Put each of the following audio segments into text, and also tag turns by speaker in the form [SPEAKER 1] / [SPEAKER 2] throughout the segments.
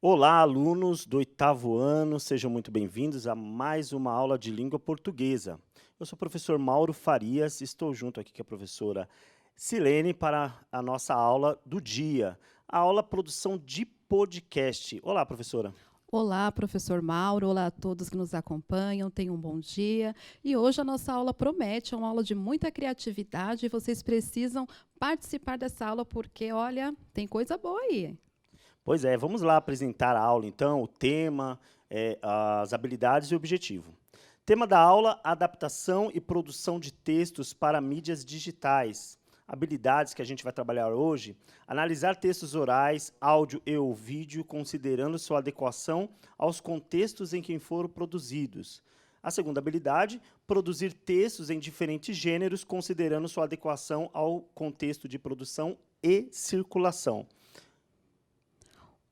[SPEAKER 1] Olá, alunos do oitavo ano, sejam muito bem-vindos a mais uma aula de língua portuguesa. Eu sou o professor Mauro Farias, estou junto aqui com a professora Silene para a nossa aula do dia, a aula produção de podcast. Olá, professora.
[SPEAKER 2] Olá, professor Mauro. Olá a todos que nos acompanham. Tenham um bom dia. E hoje a nossa aula promete, é uma aula de muita criatividade e vocês precisam participar dessa aula porque, olha, tem coisa boa aí.
[SPEAKER 1] Pois é, vamos lá apresentar a aula, então, o tema, as habilidades e o objetivo. Tema da aula, adaptação e produção de textos para mídias digitais. Habilidades que a gente vai trabalhar hoje, analisar textos orais, áudio e ou vídeo, considerando sua adequação aos contextos em que foram produzidos. A segunda habilidade, produzir textos em diferentes gêneros, considerando sua adequação ao contexto de produção e circulação.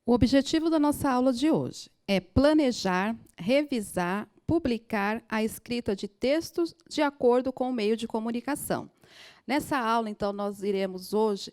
[SPEAKER 2] O objetivo da nossa aula de hoje é planejar, revisar, publicar a escrita de textos de acordo com o meio de comunicação. Nessa aula, então, nós iremos hoje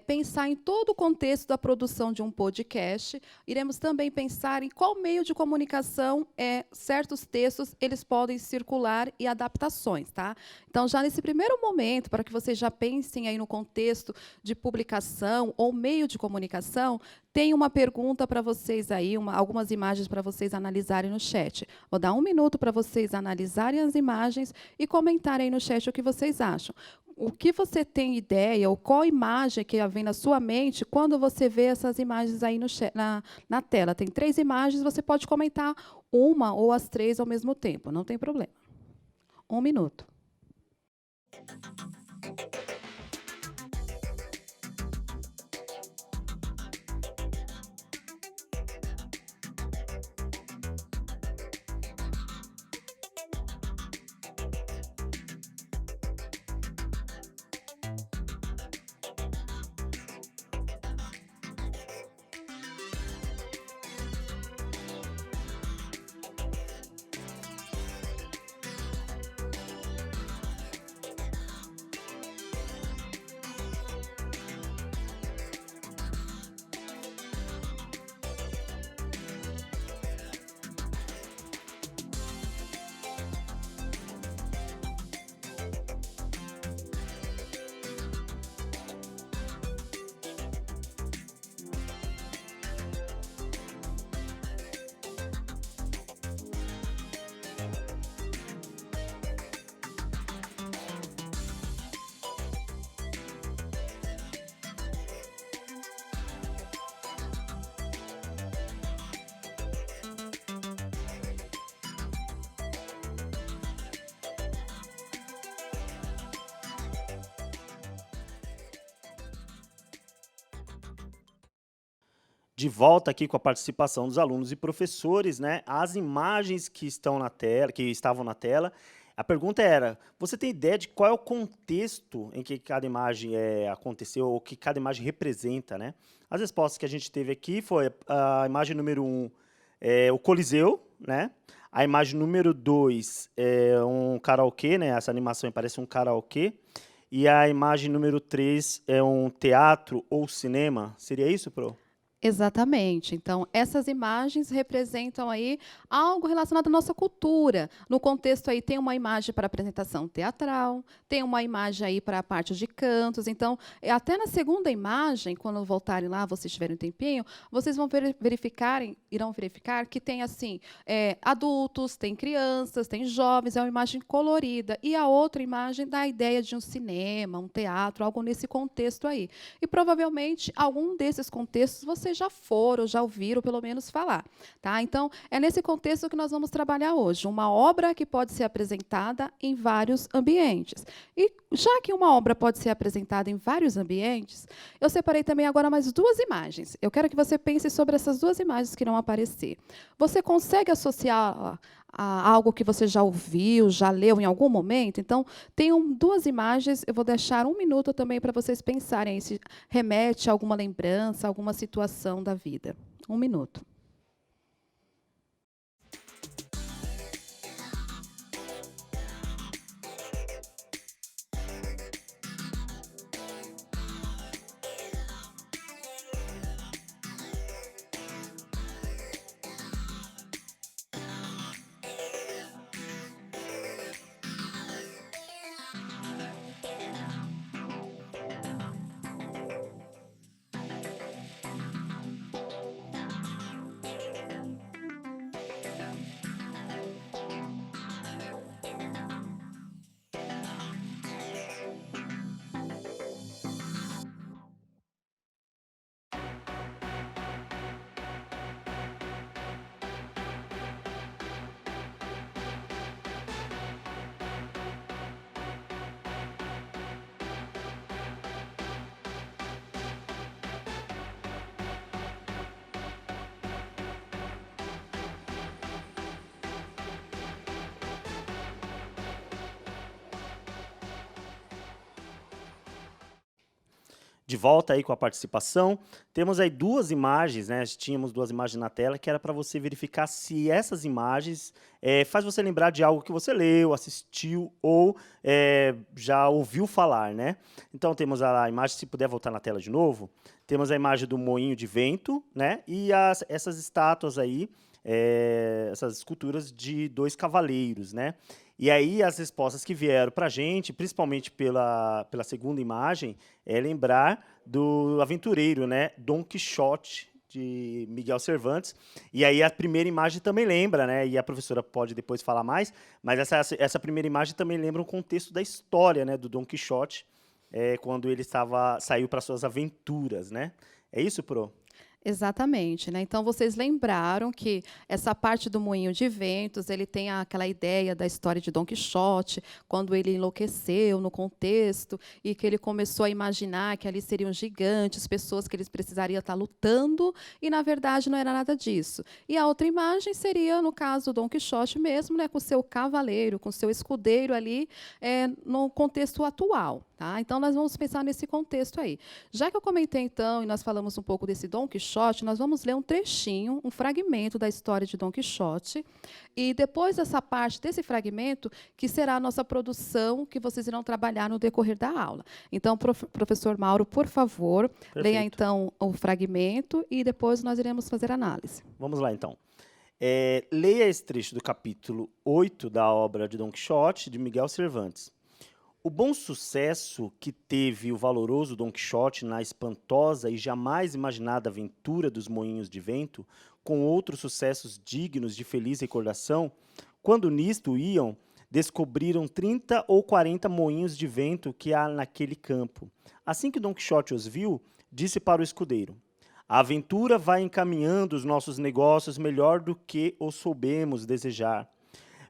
[SPEAKER 2] pensar em todo o contexto da produção de um podcast. Iremos também pensar em qual meio de comunicação certos textos eles podem circular e adaptações, tá? Então, já nesse primeiro momento, para que vocês já pensem aí no contexto de publicação ou meio de comunicação, tem uma pergunta para vocês aí, algumas imagens para vocês analisarem no chat. Vou dar um minuto para vocês analisarem as imagens e comentarem aí no chat o que vocês acham. O que você tem ideia, ou qual imagem que vem na sua mente quando você vê essas imagens aí na tela? Tem 3 imagens, você pode comentar uma ou as 3 ao mesmo tempo, não tem problema. 1 minuto.
[SPEAKER 1] De volta aqui com a participação dos alunos e professores, né? As imagens que estão na tela, que estavam na tela, a pergunta era: você tem ideia de qual é o contexto em que cada imagem aconteceu ou que cada imagem representa, né? As respostas que a gente teve aqui foi a imagem número 1, o Coliseu, né? A imagem número 2 é um karaokê, né? Essa animação parece um karaokê. E a imagem número 3 é um teatro ou cinema. Seria isso, Pro?
[SPEAKER 2] Exatamente. Então, essas imagens representam aí algo relacionado à nossa cultura. No contexto aí tem uma imagem para apresentação teatral, tem uma imagem aí para a parte de cantos. Então, até na segunda imagem, quando voltarem lá, vocês tiverem um tempinho, vocês vão irão verificar que tem assim, adultos, tem crianças, tem jovens, é uma imagem colorida. E a outra imagem dá a ideia de um cinema, um teatro, algo nesse contexto aí. E provavelmente algum desses contextos vocês já foram, já ouviram pelo menos falar, tá? Então, é nesse contexto que nós vamos trabalhar hoje, uma obra que pode ser apresentada em vários ambientes. E já que uma obra pode ser apresentada em vários ambientes, eu separei também agora mais 2 imagens. Eu quero que você pense sobre essas 2 imagens que irão aparecer. Você consegue associar a algo que você já ouviu, já leu em algum momento? Então, tem 2 imagens, eu vou deixar 1 minuto também para vocês pensarem se remete a alguma lembrança, alguma situação da vida. 1 minuto.
[SPEAKER 1] de volta aí com a participação. Temos aí duas imagens, né? Tínhamos duas imagens na tela que era para você verificar se essas imagens faz você lembrar de algo que você leu, assistiu ou já ouviu falar, né? Então temos a imagem, se puder voltar na tela de novo, temos a imagem do moinho de vento, né? E essas estátuas aí, essas esculturas de dois cavaleiros, né? E aí as respostas que vieram para a gente, principalmente pela segunda imagem, é lembrar do aventureiro, né? Dom Quixote, de Miguel Cervantes. E aí a primeira imagem também lembra, né? E a professora pode depois falar mais, mas essa primeira imagem também lembra um contexto da história, né? Do Dom Quixote, quando ele saiu para suas aventuras, né? É isso, Pro?
[SPEAKER 2] Exatamente, né? Então vocês lembraram que essa parte do moinho de ventos, ele tem aquela ideia da história de Dom Quixote, quando ele enlouqueceu no contexto e que ele começou a imaginar que ali seriam gigantes, pessoas que eles precisariam estar lutando, e na verdade não era nada disso. E a outra imagem seria, no caso, Dom Quixote mesmo, né, com seu cavaleiro, com seu escudeiro ali, no contexto atual. Tá? Então, nós vamos pensar nesse contexto aí. Já que eu comentei, então, e nós falamos um pouco desse Dom Quixote, nós vamos ler um trechinho, um fragmento da história de Dom Quixote, e depois dessa parte, desse fragmento, que será a nossa produção, que vocês irão trabalhar no decorrer da aula. Então, professor Mauro, por favor, leia, então, o fragmento, e depois nós iremos fazer análise.
[SPEAKER 1] Vamos lá, então. Leia esse trecho do capítulo 8 da obra de Dom Quixote, de Miguel Cervantes. O bom sucesso que teve o valoroso Dom Quixote na espantosa e jamais imaginada aventura dos moinhos de vento, com outros sucessos dignos de feliz recordação, quando nisto iam, descobriram 30 ou 40 moinhos de vento que há naquele campo. Assim que Dom Quixote os viu, disse para o escudeiro: a aventura vai encaminhando os nossos negócios melhor do que os soubemos desejar.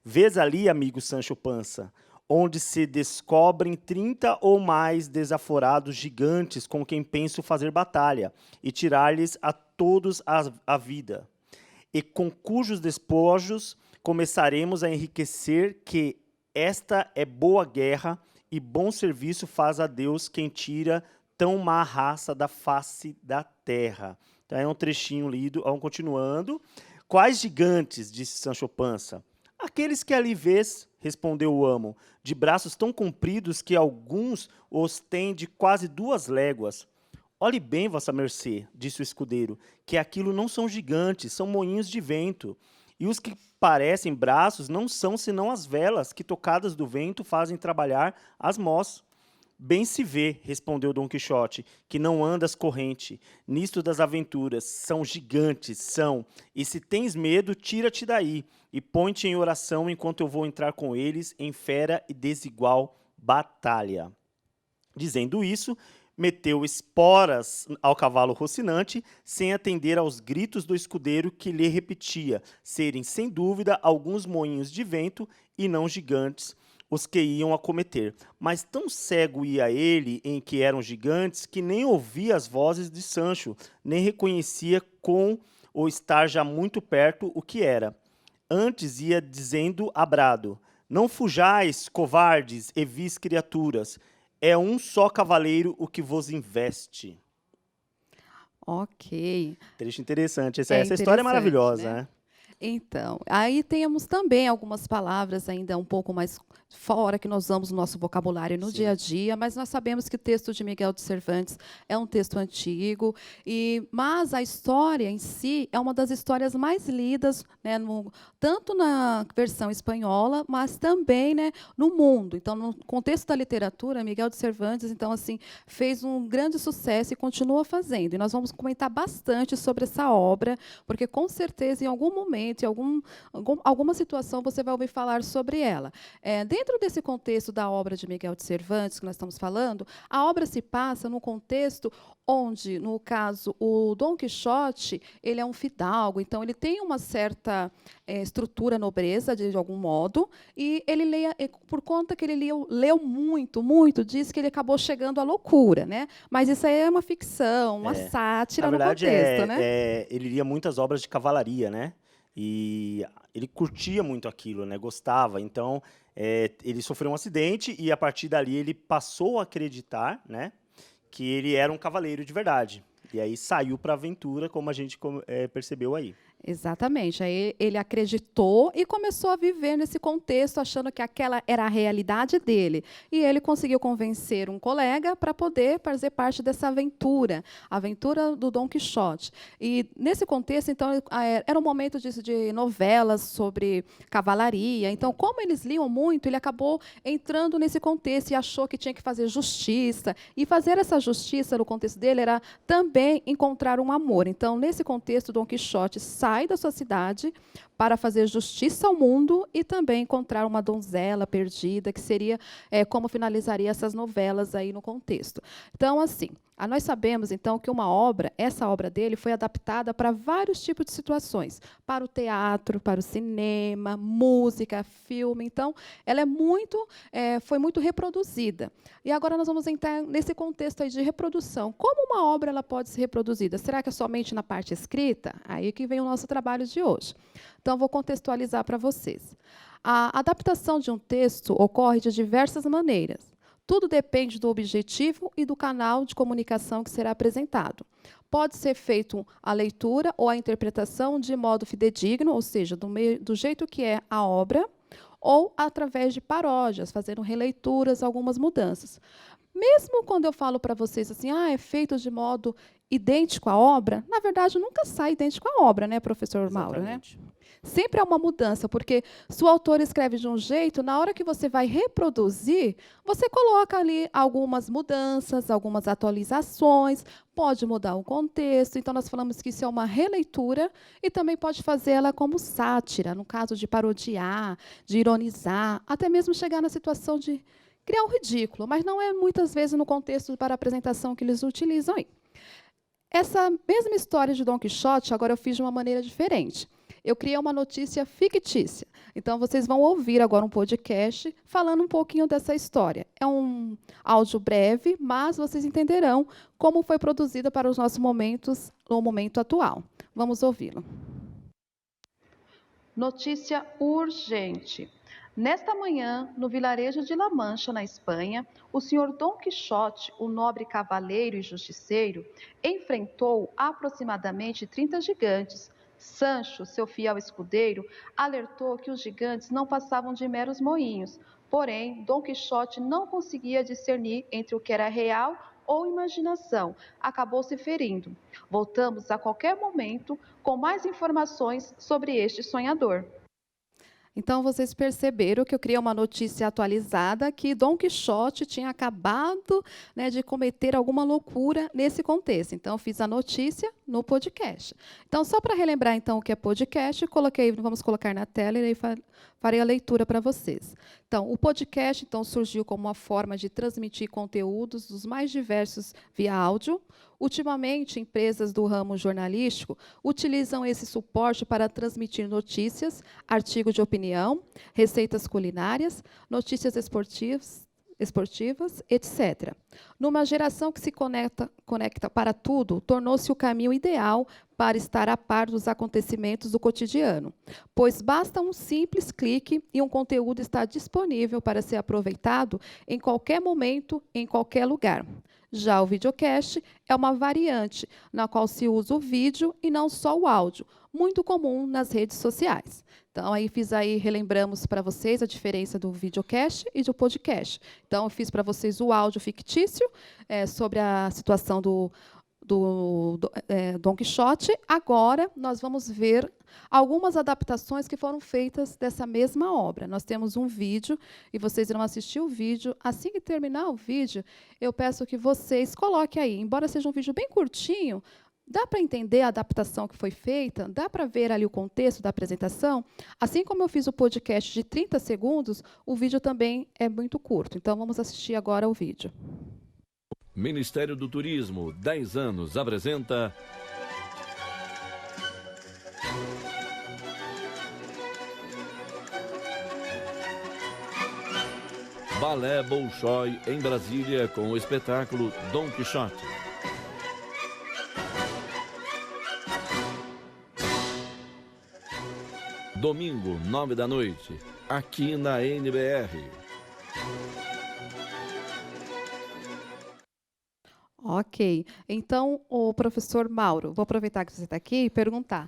[SPEAKER 1] Vês ali, amigo Sancho Pança, onde se descobrem 30 ou mais desaforados gigantes com quem penso fazer batalha e tirar-lhes a todos a vida, e com cujos despojos começaremos a enriquecer, que esta é boa guerra e bom serviço faz a Deus quem tira tão má raça da face da terra. Então é um trechinho lido, vamos continuando. Quais gigantes, disse Sancho Pança. Aqueles que ali vês, respondeu o amo, de braços tão compridos que alguns os têm de quase 2 léguas. Olhe bem, vossa mercê, disse o escudeiro, que aquilo não são gigantes, são moinhos de vento. E os que parecem braços não são senão as velas que, tocadas do vento, fazem trabalhar as mós. Bem se vê, respondeu Dom Quixote, que não andas corrente. Nisto das aventuras, são gigantes, são. E se tens medo, tira-te daí, e põe-te em oração enquanto eu vou entrar com eles em fera e desigual batalha. Dizendo isso, meteu esporas ao cavalo rocinante, sem atender aos gritos do escudeiro que lhe repetia serem, sem dúvida, alguns moinhos de vento e não gigantes, os que iam acometer. Mas tão cego ia ele em que eram gigantes, que nem ouvia as vozes de Sancho, nem reconhecia com o estar já muito perto o que era. Antes ia dizendo a brado: não fujais, covardes e vis criaturas, é um só cavaleiro o que vos investe.
[SPEAKER 2] Ok.
[SPEAKER 1] Trecho interessante. Essa história é maravilhosa, né?
[SPEAKER 2] Então, aí temos também algumas palavras ainda um pouco mais fora que nós usamos no nosso vocabulário no dia a dia, mas nós sabemos que o texto de Miguel de Cervantes é um texto antigo, mas a história em si é uma das histórias mais lidas, né, tanto na versão espanhola, mas também, né, no mundo. Então, no contexto da literatura, Miguel de Cervantes, então, assim, fez um grande sucesso e continua fazendo. E nós vamos comentar bastante sobre essa obra, porque com certeza em algum momento, em alguma situação, você vai ouvir falar sobre ela. Dentro desse contexto da obra de Miguel de Cervantes, que nós estamos falando, a obra se passa num contexto onde, no caso, o Dom Quixote, ele é um fidalgo, então ele tem uma certa estrutura nobreza, de algum modo, e ele por conta que ele leu muito, muito, diz que ele acabou chegando à loucura, né? Mas isso aí é uma ficção, uma sátira no contexto, né?
[SPEAKER 1] Ele lia muitas obras de cavalaria, né? E ele curtia muito aquilo, né? Gostava. Então, ele sofreu um acidente e, a partir dali, ele passou a acreditar, né, que ele era um cavaleiro de verdade. E aí saiu para a aventura, como a gente percebeu aí.
[SPEAKER 2] Exatamente. Aí ele acreditou e começou a viver nesse contexto, achando que aquela era a realidade dele. E ele conseguiu convencer um colega para poder fazer parte dessa aventura, a aventura do Dom Quixote. E nesse contexto, então, era um momento de novelas sobre cavalaria. Então, como eles liam muito, ele acabou entrando nesse contexto e achou que tinha que fazer justiça. E fazer essa justiça, no contexto dele, era também encontrar um amor. Então, nesse contexto, Dom Quixote sai da sua cidade para fazer justiça ao mundo e também encontrar uma donzela perdida, que seria como finalizaria essas novelas aí no contexto. Então, assim, nós sabemos, então, que essa obra dele foi adaptada para vários tipos de situações, para o teatro, para o cinema, música, filme. Então, ela foi muito reproduzida. E agora nós vamos entrar nesse contexto aí de reprodução. Como uma obra ela pode ser reproduzida? Será que é somente na parte escrita? Aí que vem o nosso trabalho de hoje. Então, vou contextualizar para vocês. A adaptação de um texto ocorre de diversas maneiras. Tudo depende do objetivo e do canal de comunicação que será apresentado. Pode ser feito a leitura ou a interpretação de modo fidedigno, ou seja, do jeito que é a obra, ou através de paródias, fazendo releituras, algumas mudanças. Mesmo quando eu falo para vocês assim, é feito de modo idêntico à obra, na verdade, nunca sai idêntico à obra, né, professor Mauro? Né? Sempre há uma mudança, porque se o autor escreve de um jeito, na hora que você vai reproduzir, você coloca ali algumas mudanças, algumas atualizações, pode mudar o contexto. Então, nós falamos que isso é uma releitura e também pode fazer ela como sátira, no caso de parodiar, de ironizar, até mesmo chegar na situação de criar um ridículo, mas não é muitas vezes no contexto para a apresentação que eles utilizam aí. Essa mesma história de Dom Quixote, agora eu fiz de uma maneira diferente. Eu criei uma notícia fictícia. Então, vocês vão ouvir agora um podcast falando um pouquinho dessa história. É um áudio breve, mas vocês entenderão como foi produzida para os nossos momentos, no momento atual. Vamos ouvi-lo. Notícia urgente. Nesta manhã, no vilarejo de La Mancha, na Espanha, o senhor Dom Quixote, o nobre cavaleiro e justiceiro, enfrentou aproximadamente 30 gigantes. Sancho, seu fiel escudeiro, alertou que os gigantes não passavam de meros moinhos. Porém, Dom Quixote não conseguia discernir entre o que era real ou imaginação. Acabou se ferindo. Voltamos a qualquer momento com mais informações sobre este sonhador. Então, vocês perceberam que eu criei uma notícia atualizada que Dom Quixote tinha acabado, né, de cometer alguma loucura nesse contexto. Então, eu fiz a notícia no podcast. Então, só para relembrar então o que é podcast, vamos colocar na tela e aí farei a leitura para vocês. Então, o podcast então surgiu como uma forma de transmitir conteúdos dos mais diversos via áudio. Ultimamente, empresas do ramo jornalístico utilizam esse suporte para transmitir notícias, artigos de opinião, receitas culinárias, notícias esportivas, etc. Numa geração que se conecta para tudo, tornou-se o caminho ideal para estar a par dos acontecimentos do cotidiano, pois basta um simples clique e um conteúdo está disponível para ser aproveitado em qualquer momento, em qualquer lugar. Já o videocast é uma variante na qual se usa o vídeo e não só o áudio, muito comum nas redes sociais. Então, relembramos para vocês a diferença do videocast e do podcast. Então, eu fiz para vocês o áudio fictício sobre a situação do Dom Quixote. Agora, nós vamos ver algumas adaptações que foram feitas dessa mesma obra. Nós temos um vídeo, e vocês irão assistir o vídeo. Assim que terminar o vídeo, eu peço que vocês coloquem aí, embora seja um vídeo bem curtinho, dá para entender a adaptação que foi feita? Dá para ver ali o contexto da apresentação? Assim como eu fiz o podcast de 30 segundos, o vídeo também é muito curto. Então, vamos assistir agora o vídeo.
[SPEAKER 3] Ministério do Turismo, 10 anos, apresenta... Balé Bolshoi, em Brasília, com o espetáculo Dom Quixote. Domingo, 9 da noite, aqui na NBR.
[SPEAKER 2] Ok. Então, o professor Mauro, vou aproveitar que você está aqui e perguntar.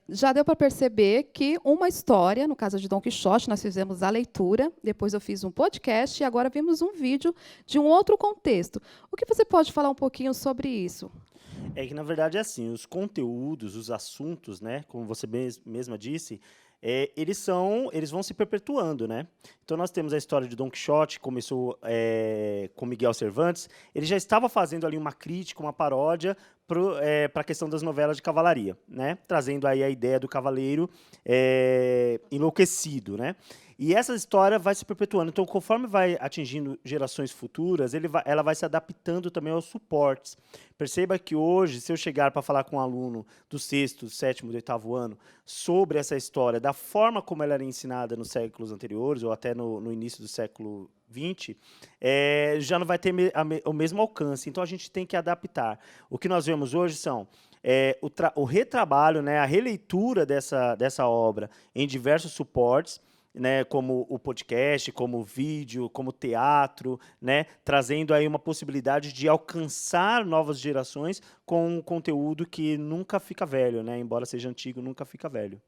[SPEAKER 2] Já deu para perceber que uma história, no caso de Dom Quixote, nós fizemos a leitura, depois eu fiz um podcast e agora vimos um vídeo de um outro contexto. O que você pode falar um pouquinho sobre isso?
[SPEAKER 1] É que, na verdade, é assim, os conteúdos, os assuntos, né, como você mesma disse, eles vão se perpetuando, né? Então, nós temos a história de Dom Quixote, que começou com Miguel Cervantes. Ele já estava fazendo ali uma crítica, uma paródia para a questão das novelas de cavalaria, né? Trazendo aí a ideia do cavaleiro enlouquecido, né? E essa história vai se perpetuando. Então, conforme vai atingindo gerações futuras, ela vai se adaptando também aos suportes. Perceba que hoje, se eu chegar para falar com um aluno do 6º, 7º, do 8º ano sobre essa história, da forma como ela era ensinada nos séculos anteriores, ou até no início do século XX, já não vai ter o mesmo alcance. Então, a gente tem que adaptar. O que nós vemos hoje são o retrabalho, né, a releitura dessa obra em diversos suportes, né, como o podcast, como o vídeo, como o teatro, né, trazendo aí uma possibilidade de alcançar novas gerações com um conteúdo que nunca fica velho, né, embora seja antigo, nunca fica velho.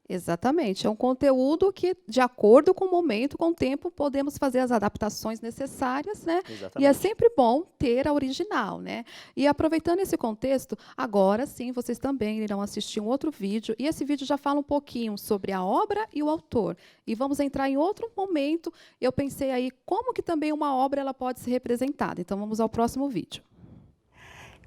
[SPEAKER 2] Exatamente. É um conteúdo que, de acordo com o momento, com o tempo, podemos fazer as adaptações necessárias, né?
[SPEAKER 1] Exatamente.
[SPEAKER 2] E é sempre bom ter a original, né? E aproveitando esse contexto, agora sim, vocês também irão assistir um outro vídeo, e esse vídeo já fala um pouquinho sobre a obra e o autor. E vamos entrar em outro momento. Eu pensei aí como que também uma obra ela pode ser representada. Então, vamos ao próximo vídeo.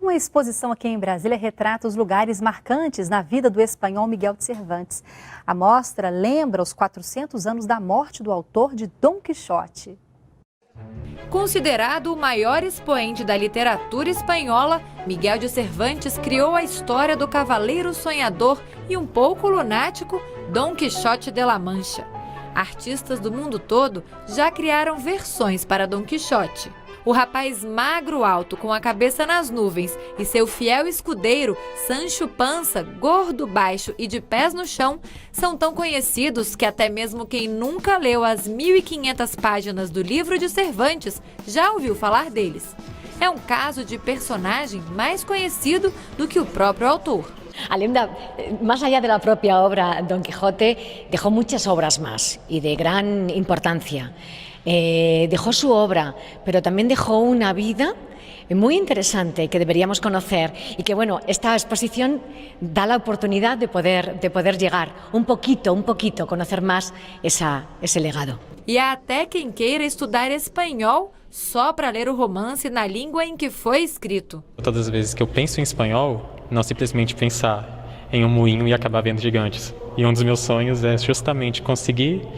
[SPEAKER 4] Uma exposição aqui em Brasília retrata os lugares marcantes na vida do espanhol Miguel de Cervantes. A mostra lembra os 400 anos da morte do autor de Dom Quixote.
[SPEAKER 5] Considerado o maior expoente da literatura espanhola, Miguel de Cervantes criou a história do cavaleiro sonhador e um pouco lunático Dom Quixote de la Mancha. Artistas do mundo todo já criaram versões para Dom Quixote. O rapaz magro alto com a cabeça nas nuvens e seu fiel escudeiro, Sancho Panza, gordo baixo e de pés no chão, são tão conhecidos que até mesmo quem nunca leu as 1.500 páginas do livro de Cervantes já ouviu falar deles. É um caso de personagem mais conhecido do que o próprio autor.
[SPEAKER 6] Más allá de la propia obra, Don Quijote dejó muchas obras más y de gran importancia. Dejó su obra, pero también dejó una vida muy interesante que deberíamos conocer y que, bueno, esta exposición da la oportunidad de poder llegar un poquito, conocer más ese legado.
[SPEAKER 5] E há até quem queira estudar espanhol só para ler o romance na língua em que foi escrito.
[SPEAKER 7] Todas as vezes que eu penso em espanhol, não simplesmente pensar em um moinho e acabar vendo gigantes. E um dos meus sonhos é justamente conseguir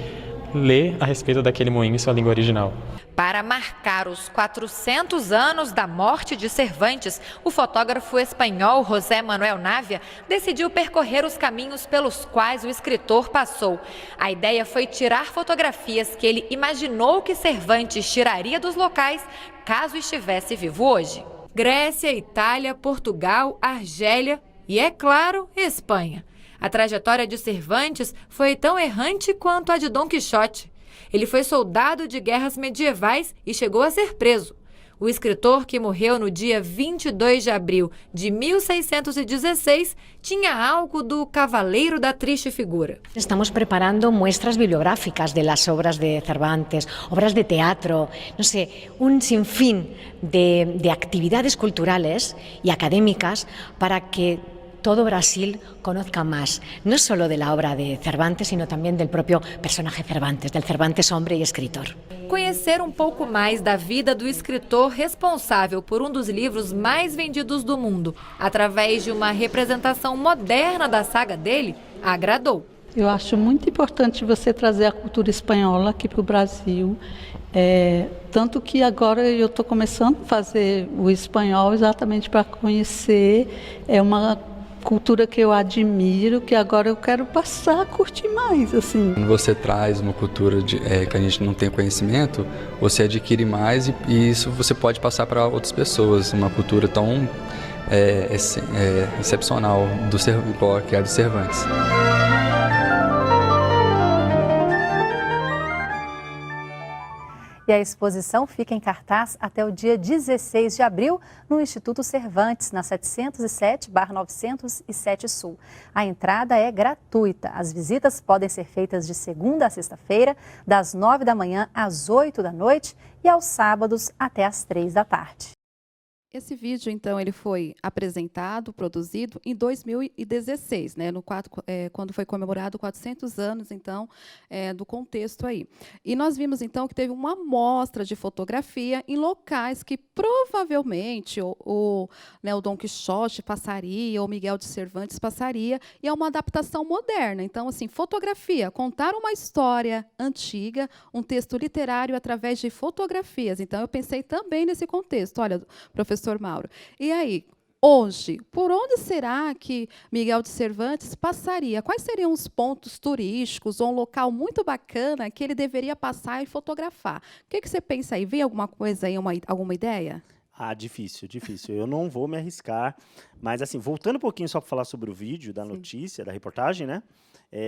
[SPEAKER 7] ler a respeito daquele moinho em sua língua original.
[SPEAKER 5] Para marcar os 400 anos da morte de Cervantes, o fotógrafo espanhol José Manuel Navia decidiu percorrer os caminhos pelos quais o escritor passou. A ideia foi tirar fotografias que ele imaginou que Cervantes tiraria dos locais caso estivesse vivo hoje. Grécia, Itália, Portugal, Argélia e, é claro, Espanha. A trajetória de Cervantes foi tão errante quanto a de Dom Quixote. Ele foi soldado de guerras medievais e chegou a ser preso. O escritor, que morreu no dia 22 de abril de 1616, tinha algo do cavaleiro da triste figura.
[SPEAKER 6] Estamos preparando muestras bibliográficas de las obras de Cervantes, obras de teatro, no sé, un sinfín de actividades culturales y académicas para que todo Brasil conozca más, no solo de la obra de Cervantes, sino también del propio personaje Cervantes, del Cervantes hombre y escritor.
[SPEAKER 5] Conhecer um pouco mais da vida do escritor responsável por um dos livros mais vendidos do mundo, através de uma representação moderna da saga dele, agradou.
[SPEAKER 8] Eu acho muito importante você trazer a cultura espanhola aqui para o Brasil, tanto que agora eu estou começando a fazer o espanhol exatamente para conhecer, uma cultura que eu admiro, que agora eu quero passar a curtir mais, assim.
[SPEAKER 9] Quando você traz uma cultura que a gente não tem conhecimento, você adquire mais e isso você pode passar para outras pessoas, uma cultura tão excepcional que é a do Cervantes.
[SPEAKER 4] E a exposição fica em cartaz até o dia 16 de abril no Instituto Cervantes, na 707/907 Sul. A entrada é gratuita. As visitas podem ser feitas de segunda a sexta-feira, das 9 da manhã às 8 da noite e aos sábados até às 3 da tarde.
[SPEAKER 2] Esse vídeo, então, ele foi apresentado, produzido em 2016, né, quando foi comemorado 400 anos, então, do contexto aí. E nós vimos, então, que teve uma amostra de fotografia em locais que provavelmente o Dom Quixote passaria, ou Miguel de Cervantes passaria, e é uma adaptação moderna. Então, assim, fotografia, contar uma história antiga, um texto literário através de fotografias. Então, eu pensei também nesse contexto. Olha, professor Mauro. E aí, hoje, por onde será que Miguel de Cervantes passaria? Quais seriam os pontos turísticos ou um local muito bacana que ele deveria passar e fotografar? O que você pensa aí? Vem alguma coisa aí, alguma ideia?
[SPEAKER 1] Difícil. Eu não vou me arriscar. Mas, assim, voltando um pouquinho só para falar sobre o vídeo, da notícia, da reportagem, né?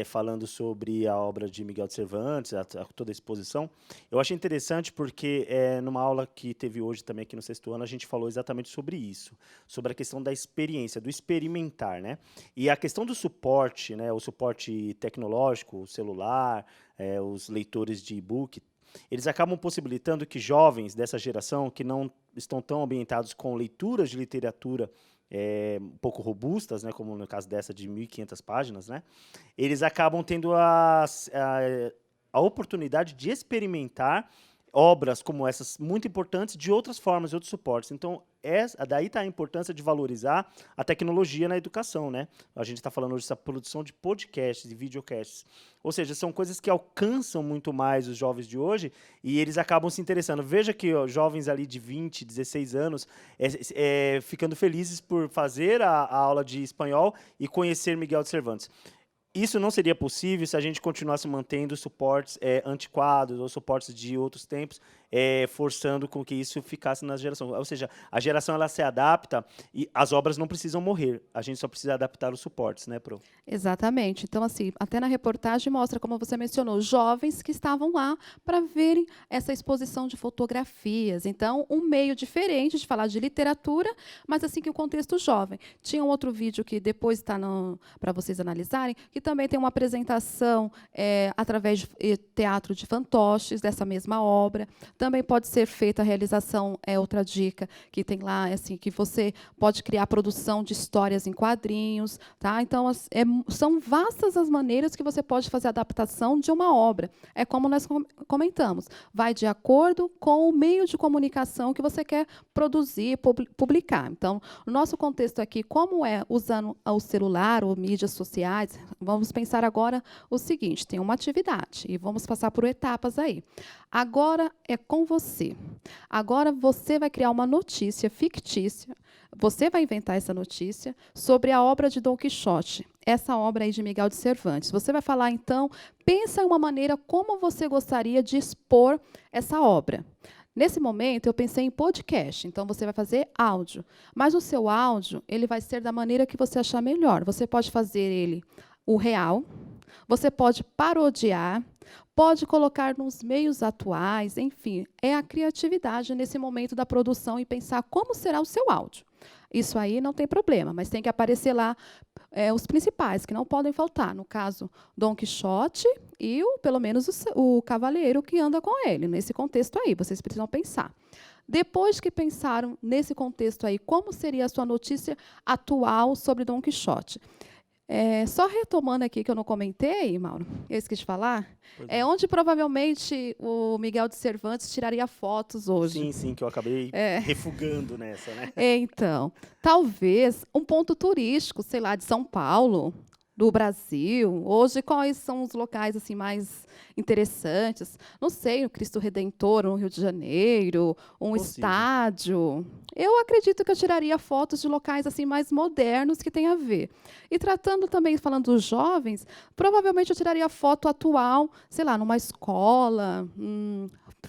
[SPEAKER 1] Falando sobre a obra de Miguel de Cervantes, toda a exposição, eu achei interessante porque numa aula que teve hoje também aqui no sexto ano, a gente falou exatamente sobre isso, sobre a questão da experiência, do experimentar, né? E a questão do suporte, né? O suporte tecnológico, o celular, os leitores de e-book, eles acabam possibilitando que jovens dessa geração, que não estão tão ambientados com leituras de literatura um pouco robustas, né, como no caso dessa de 1.500 páginas, né, eles acabam tendo a oportunidade de experimentar obras como essas, muito importantes, de outras formas, de outros suportes. Então, daí está a importância de valorizar a tecnologia na educação, né? A gente está falando hoje dessa produção de podcasts, de videocasts. Ou seja, são coisas que alcançam muito mais os jovens de hoje e eles acabam se interessando. Veja que jovens ali de 20, 16 anos ficando felizes por fazer a aula de espanhol e conhecer Miguel de Cervantes. Isso não seria possível se a gente continuasse mantendo suportes antiquados ou suportes de outros tempos, forçando com que isso ficasse na geração. Ou seja, a geração ela se adapta e as obras não precisam morrer. A gente só precisa adaptar os suportes, né, Pro?
[SPEAKER 2] Exatamente. Então, assim, até na reportagem mostra, como você mencionou, jovens que estavam lá para verem essa exposição de fotografias. Então, um meio diferente de falar de literatura, mas assim que o contexto jovem. Tinha um outro vídeo que depois está para vocês analisarem, que também tem uma apresentação através de teatro de fantoches, dessa mesma obra. Também pode ser feita a realização, outra dica, que tem lá, assim, que você pode criar produção de histórias em quadrinhos. Tá? Então, são vastas as maneiras que você pode fazer a adaptação de uma obra. É como nós comentamos, vai de acordo com o meio de comunicação que você quer produzir, publicar. Então, o nosso contexto aqui, como usando o celular ou mídias sociais, vamos pensar agora o seguinte, tem uma atividade e vamos passar por etapas aí. Agora é com você. Agora você vai criar uma notícia fictícia, você vai inventar essa notícia sobre a obra de Dom Quixote, essa obra aí de Miguel de Cervantes. Você vai falar, então, pensa em uma maneira como você gostaria de expor essa obra. Nesse momento, eu pensei em podcast, então você vai fazer áudio. Mas o seu áudio, ele vai ser da maneira que você achar melhor. Você pode fazer ele o real, você pode parodiar, pode colocar nos meios atuais, enfim, é a criatividade nesse momento da produção e pensar como será o seu áudio. Isso aí não tem problema, mas tem que aparecer lá os principais, que não podem faltar. No caso, Dom Quixote e, pelo menos, o cavaleiro que anda com ele. Nesse contexto aí, vocês precisam pensar. Depois que pensaram nesse contexto aí, como seria a sua notícia atual sobre Dom Quixote? Só retomando aqui que eu não comentei, Mauro, eu esqueci de falar, onde provavelmente o Miguel de Cervantes tiraria fotos hoje.
[SPEAKER 1] Sim, que eu acabei refugando nessa, né?
[SPEAKER 2] Então, talvez um ponto turístico, sei lá, de São Paulo, do Brasil. Hoje, quais são os locais assim mais interessantes? Não sei, o Cristo Redentor no Rio de Janeiro, um estádio. Eu acredito que eu tiraria fotos de locais assim mais modernos que tem a ver. E tratando também, falando dos jovens, provavelmente eu tiraria foto atual, sei lá, numa escola,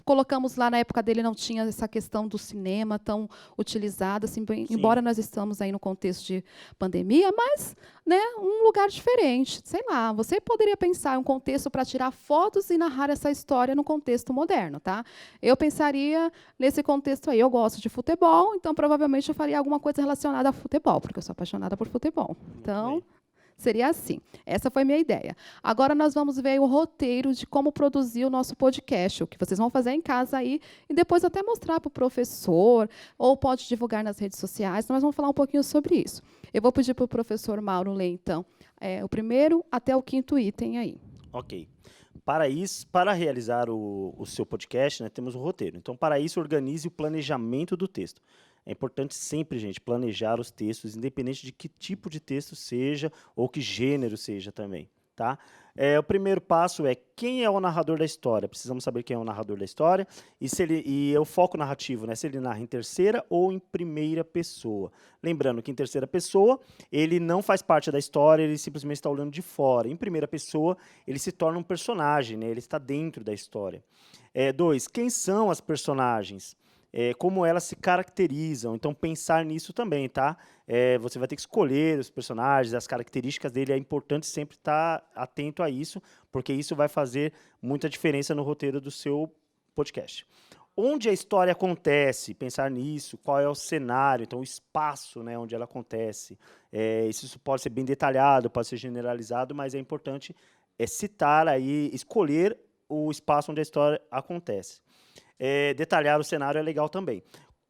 [SPEAKER 2] colocamos lá, na época dele não tinha essa questão do cinema tão utilizada, assim, embora nós estamos aí no contexto de pandemia, mas, né, um lugar diferente. Sei lá, você poderia pensar em um contexto para tirar fotos e narrar essa história no contexto moderno, tá? Eu pensaria nesse contexto aí. Eu gosto de futebol, então provavelmente eu faria alguma coisa relacionada a futebol, porque eu sou apaixonada por futebol. Então, seria assim. Essa foi a minha ideia. Agora nós vamos ver o roteiro de como produzir o nosso podcast, o que vocês vão fazer em casa aí, e depois até mostrar para o professor, ou pode divulgar nas redes sociais. Nós vamos falar um pouquinho sobre isso. Eu vou pedir para o professor Mauro ler, então, o primeiro até o 5º item aí.
[SPEAKER 1] Ok. Para isso, para realizar o seu podcast, né, temos um roteiro. Então, para isso, organize o planejamento do texto. É importante sempre, gente, planejar os textos, independente de que tipo de texto seja ou que gênero seja também, tá? O primeiro passo é quem é o narrador da história. Precisamos saber quem é o narrador da história e o foco narrativo, né? Se ele narra em terceira ou em primeira pessoa. Lembrando que em terceira pessoa ele não faz parte da história, ele simplesmente está olhando de fora. Em primeira pessoa ele se torna um personagem, né? Ele está dentro da história. 2. Quem são as personagens? Como elas se caracterizam. Então, pensar nisso também, tá? Você vai ter que escolher os personagens, as características dele. É importante sempre estar atento a isso, porque isso vai fazer muita diferença no roteiro do seu podcast. Onde a história acontece, pensar nisso, qual é o cenário, então o espaço, né, onde ela acontece. Isso pode ser bem detalhado, pode ser generalizado, mas é importante citar aí, escolher o espaço onde a história acontece. Detalhar o cenário é legal também.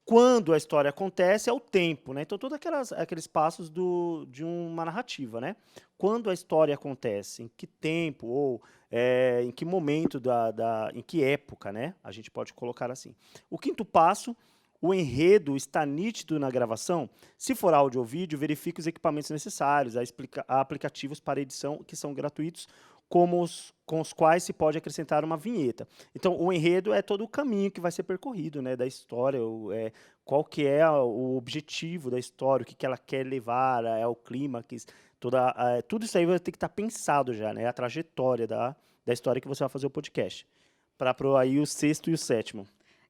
[SPEAKER 1] Quando a história acontece, é o tempo, né? Então, todos aqueles passos de uma narrativa, né? Quando a história acontece, em que tempo, ou em que momento, em que época, né? A gente pode colocar assim. O 5º passo, o enredo está nítido na gravação. Se for áudio ou vídeo, verifique os equipamentos necessários, há aplicativos para edição que são gratuitos, com os quais se pode acrescentar uma vinheta. Então, o enredo é todo o caminho que vai ser percorrido, né, da história, qual que é o objetivo da história, o que ela quer levar, o clímax, tudo isso aí vai ter que estar pensado já, né, a trajetória da história que você vai fazer o podcast, para aí o 6º e o 7º.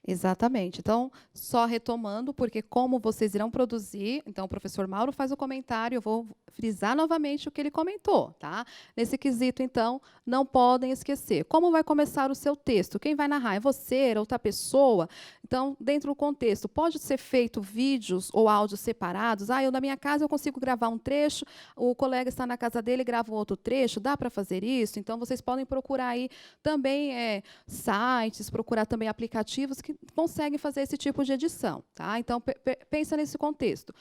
[SPEAKER 2] Exatamente. Então, só retomando, porque como vocês irão produzir, então o professor Mauro faz o comentário, eu vou frisar novamente o que ele comentou, tá? Nesse quesito, então, não podem esquecer. Como vai começar o seu texto? Quem vai narrar? É você, é outra pessoa? Então, dentro do contexto, pode ser feito vídeos ou áudios separados? Eu na minha casa eu consigo gravar um trecho, o colega está na casa dele e grava um outro trecho, dá para fazer isso? Então, vocês podem procurar aí também sites, procurar também aplicativos que conseguem fazer esse tipo de edição, tá? Então, pensa nesse contexto.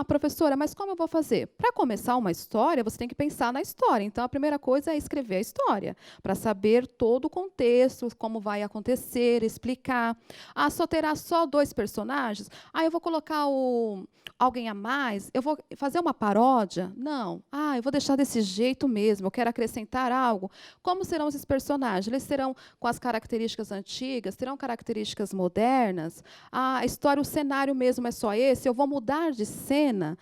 [SPEAKER 2] Professora, mas como eu vou fazer? Para começar uma história, você tem que pensar na história. Então, a primeira coisa é escrever a história, para saber todo o contexto, como vai acontecer, explicar. Só terá só 2 personagens? Eu vou colocar alguém a mais? Eu vou fazer uma paródia? Não. Eu vou deixar desse jeito mesmo, eu quero acrescentar algo. Como serão esses personagens? Eles serão com as características antigas? Terão características modernas? A história, o cenário mesmo é só esse? Eu vou mudar de cena?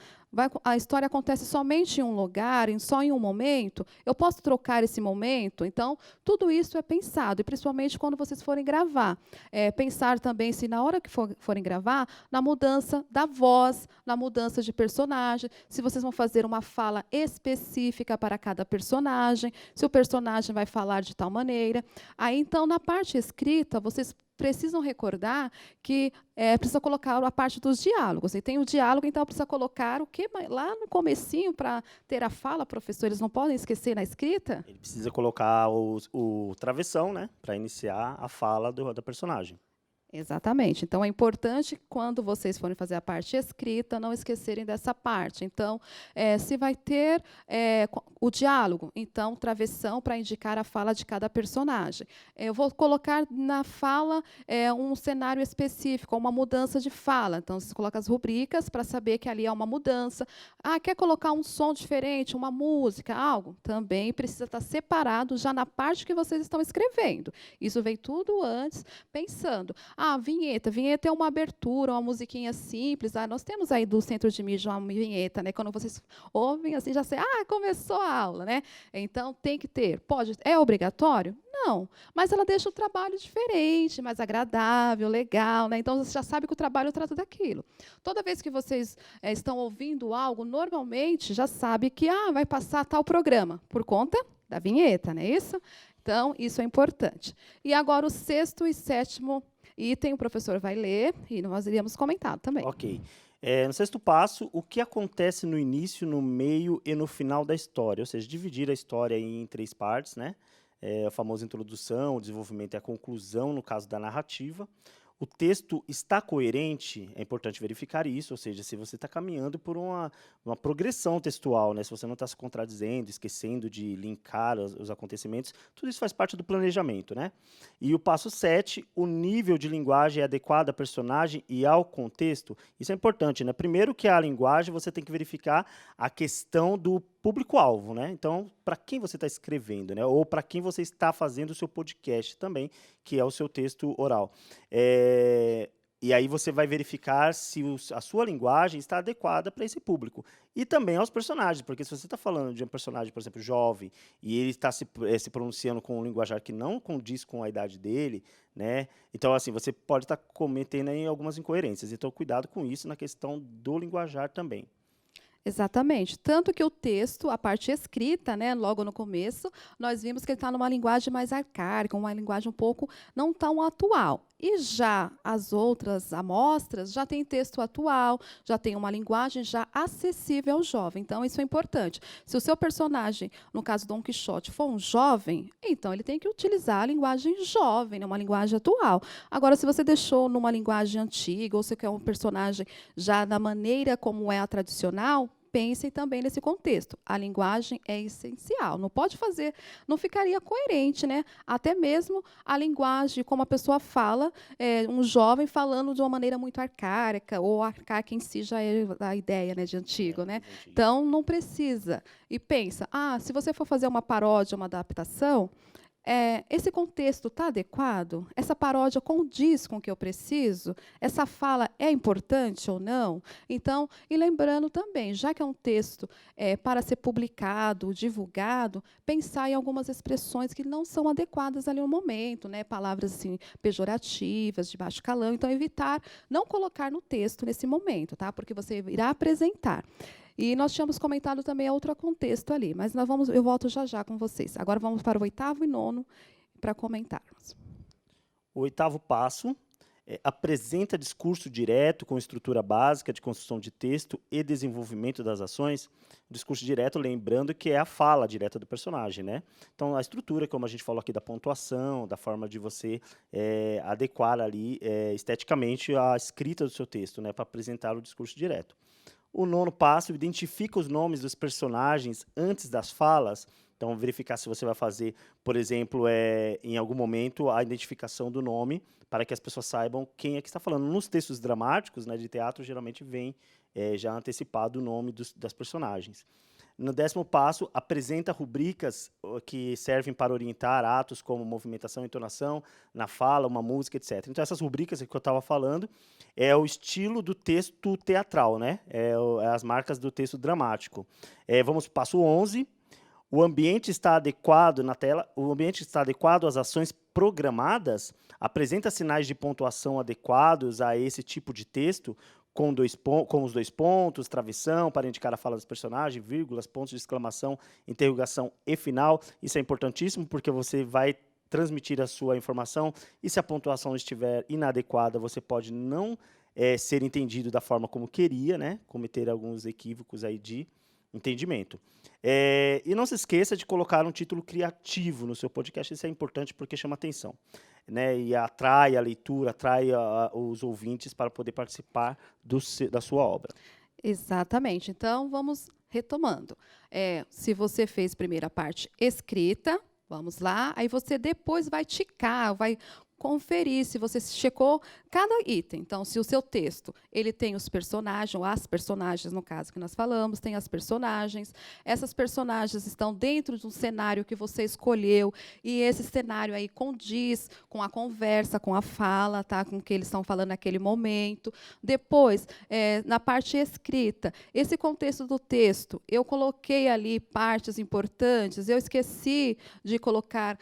[SPEAKER 2] A história acontece somente em um lugar, só em um momento? Eu posso trocar esse momento? Então, tudo isso é pensado, e principalmente quando vocês forem gravar. Pensar também, se na hora que forem gravar, na mudança da voz, na mudança de personagem, se vocês vão fazer uma fala específica para cada personagem, se o personagem vai falar de tal maneira. Então, na parte escrita, vocês precisam recordar que precisa colocar a parte dos diálogos. E tem o diálogo, então precisa colocar o que lá no comecinho para ter a fala, professor, eles não podem esquecer na escrita?
[SPEAKER 1] Ele precisa colocar o travessão, né, para iniciar a fala da personagem.
[SPEAKER 2] Exatamente. Então, é importante, quando vocês forem fazer a parte escrita, não esquecerem dessa parte. Então, se vai ter o diálogo, então, travessão para indicar a fala de cada personagem. Eu vou colocar na fala um cenário específico, uma mudança de fala. Então, você coloca as rubricas para saber que ali é uma mudança. Quer colocar um som diferente, uma música, algo? Também precisa estar separado já na parte que vocês estão escrevendo. Isso vem tudo antes, pensando. Vinheta. Vinheta é uma abertura, uma musiquinha simples. Nós temos aí do Centro de Mídia uma vinheta, né? Quando vocês ouvem, assim, já sei, começou a aula, né? Então, tem que ter. É obrigatório? Não, mas ela deixa o trabalho diferente, mais agradável, legal, né? Então, você já sabe que o trabalho trata daquilo. Toda vez que vocês estão ouvindo algo, normalmente já sabe que vai passar tal programa, por conta da vinheta, não é isso? Então, isso é importante. E agora, o 6º e 7º item, o professor vai ler e nós iríamos comentar também.
[SPEAKER 1] Ok. No 6º passo, o que acontece no início, no meio e no final da história? Ou seja, dividir a história em 3 partes, né? A famosa introdução, o desenvolvimento e a conclusão, no caso da narrativa. O texto está coerente, é importante verificar isso, ou seja, se você está caminhando por uma progressão textual, né? Se você não está se contradizendo, esquecendo de linkar os acontecimentos, tudo isso faz parte do planejamento, né? E o passo 7, o nível de linguagem é adequado à personagem e ao contexto. Isso é importante, né? Primeiro que a linguagem, você tem que verificar a questão do público-alvo, né? Então, para quem você está escrevendo, né? Ou para quem você está fazendo o seu podcast também, que é o seu texto oral. E aí você vai verificar se a sua linguagem está adequada para esse público. E também aos personagens, porque se você está falando de um personagem, por exemplo, jovem, e ele está se pronunciando com um linguajar que não condiz com a idade dele, né? Então, assim, você pode estar cometendo aí algumas incoerências. Então, cuidado com isso na questão do linguajar também.
[SPEAKER 2] Exatamente. Tanto que o texto, a parte escrita, né, logo no começo, nós vimos que ele está numa linguagem mais arcaica, uma linguagem um pouco não tão atual. E já as outras amostras já tem texto atual, já tem uma linguagem já acessível ao jovem. Então, isso é importante. Se o seu personagem, no caso Dom Quixote, for um jovem, então ele tem que utilizar a linguagem jovem, né, uma linguagem atual. Agora, se você deixou numa linguagem antiga, ou se quer um personagem já da maneira como é a tradicional, pensem também nesse contexto. A linguagem é essencial. Não pode fazer, não ficaria coerente, né? Até mesmo a linguagem, como a pessoa fala, um jovem falando de uma maneira muito arcaica, ou arcaica em si já é a ideia, né, de antigo, né? Então, não precisa. E pensa, se você for fazer uma paródia, uma adaptação, esse contexto está adequado? Essa paródia condiz com o que eu preciso? Essa fala é importante ou não? Então, e lembrando também, já que é um texto para ser publicado, divulgado, pensar em algumas expressões que não são adequadas ali no momento, né? Palavras assim, pejorativas, de baixo calão. Então, evitar não colocar no texto nesse momento, tá? Porque você irá apresentar. E nós tínhamos comentado também outro contexto ali, mas eu volto já com vocês. Agora vamos para o 8º e 9º para comentarmos.
[SPEAKER 1] O 8º passo apresenta discurso direto com estrutura básica de construção de texto e desenvolvimento das ações. O discurso direto, lembrando que é a fala direta do personagem, né? Então, a estrutura, como a gente falou aqui, da pontuação, da forma de você adequar ali esteticamente a escrita do seu texto, né, para apresentar o discurso direto. O 9º passo identifica os nomes dos personagens antes das falas. Então, verificar se você vai fazer, por exemplo, em algum momento, a identificação do nome, para que as pessoas saibam quem é que está falando. Nos textos dramáticos, né, de teatro, geralmente vem já antecipado o nome das personagens. No 10º passo, apresenta rubricas que servem para orientar atos como movimentação, entonação, na fala, uma música, etc. Então, essas rubricas que eu estava falando é o estilo do texto teatral, né? As marcas do texto dramático. Vamos para o passo 11. O ambiente está adequado na tela. O ambiente está adequado às ações programadas. Apresenta sinais de pontuação adequados a esse tipo de texto, com os 2 pontos, travessão, para indicar a fala dos personagens, vírgulas, pontos de exclamação, interrogação e final. Isso é importantíssimo, porque você vai transmitir a sua informação, e se a pontuação estiver inadequada, você pode não ser entendido da forma como queria, né? Cometer alguns equívocos aí de entendimento. E não se esqueça de colocar um título criativo no seu podcast. Isso é importante porque chama atenção, né? E atrai a leitura, atrai os ouvintes para poder participar da sua obra.
[SPEAKER 2] Exatamente. Então, vamos retomando. Se você fez primeiro a parte escrita, vamos lá, aí você depois vai ticar, vai conferir se você checou cada item. Então, se o seu texto ele tem os personagens, ou as personagens, no caso que nós falamos, tem as personagens. Essas personagens estão dentro de um cenário que você escolheu, e esse cenário aí condiz com a conversa, com a fala, tá? Com o que eles estão falando naquele momento. Depois, na parte escrita, esse contexto do texto, eu coloquei ali partes importantes, eu esqueci de colocar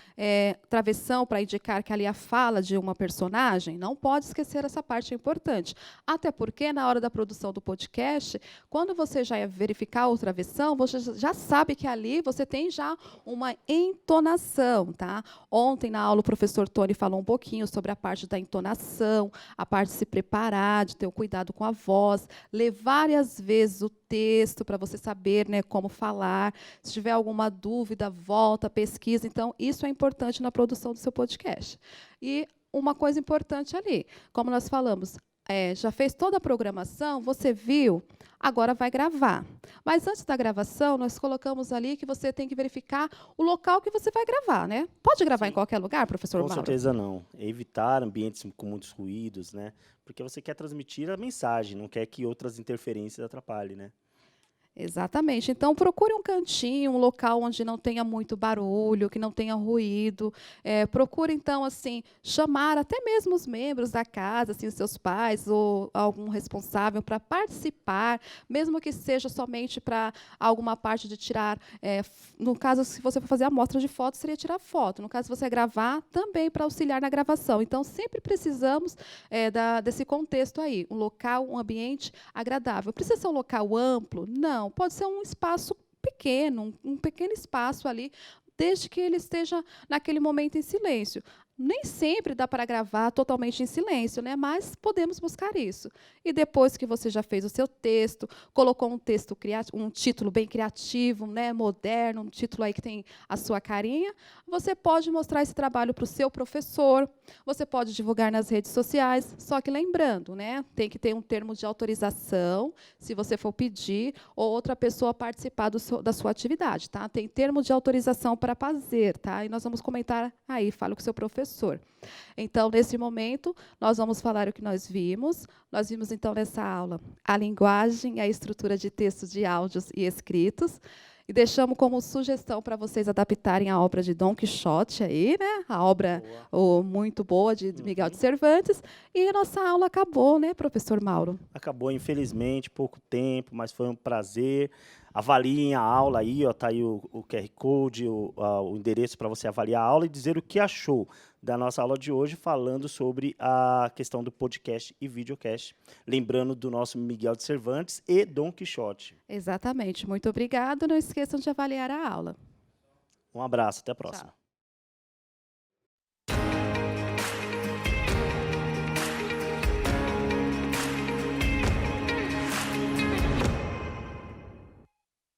[SPEAKER 2] travessão para indicar que ali a fala de uma personagem, não pode esquecer essa parte importante. Até porque, na hora da produção do podcast, quando você já verificar o travessão, você já sabe que ali você tem já uma entonação. Tá? Ontem, na aula, o professor Tony falou um pouquinho sobre a parte da entonação, a parte de se preparar, de ter o cuidado com a voz, ler várias vezes o texto para você saber, né, como falar. Se tiver alguma dúvida, volta, pesquisa. Então, isso é importante na produção do seu podcast. E uma coisa importante ali, como nós falamos, já fez toda a programação, você viu, agora vai gravar. Mas antes da gravação, nós colocamos ali que você tem que verificar o local que você vai gravar, né? Pode gravar em qualquer lugar, professor Mauro?
[SPEAKER 1] Com certeza não. Evitar ambientes com muitos ruídos, né? Porque você quer transmitir a mensagem, não quer que outras interferências atrapalhem, né?
[SPEAKER 2] Exatamente. Então, procure um cantinho, um local onde não tenha muito barulho, que não tenha ruído. Procure, então, assim, chamar até mesmo os membros da casa, assim, os seus pais ou algum responsável para participar, mesmo que seja somente para alguma parte de tirar. No caso, se você for fazer a amostra de foto, seria tirar foto. No caso, se você gravar, também para auxiliar na gravação. Então, sempre precisamos desse contexto aí, um local, um ambiente agradável. Precisa ser um local amplo? Não. Pode ser um espaço pequeno, um pequeno espaço ali, desde que ele esteja naquele momento em silêncio. Nem sempre dá para gravar totalmente em silêncio, né? Mas podemos buscar isso. E depois que você já fez o seu texto, colocou um texto um título bem criativo, né? Moderno, um título aí que tem a sua carinha, você pode mostrar esse trabalho para o seu professor, você pode divulgar nas redes sociais, só que lembrando, né? Tem que ter um termo de autorização, se você for pedir, ou outra pessoa participar da sua atividade, tá? Tem termo de autorização para fazer, tá? E nós vamos comentar aí, fala com o seu professor. Então, nesse momento, nós vamos falar o que nós vimos. Nós vimos, então, nessa aula, a linguagem e a estrutura de textos de áudios e escritos. E deixamos como sugestão para vocês adaptarem a obra de Dom Quixote, aí, né? A obra muito boa de Miguel de Cervantes. E a nossa aula acabou, né, professor Mauro?
[SPEAKER 1] Acabou, infelizmente, pouco tempo, mas foi um prazer. Avaliem a aula aí, ó, tá aí o QR Code, o endereço para você avaliar a aula e dizer o que achou da nossa aula de hoje, falando sobre a questão do podcast e videocast. Lembrando do nosso Miguel de Cervantes e Dom Quixote.
[SPEAKER 2] Exatamente. Muito obrigado. Não esqueçam de avaliar a aula.
[SPEAKER 1] Um abraço, até a próxima.
[SPEAKER 2] Tchau.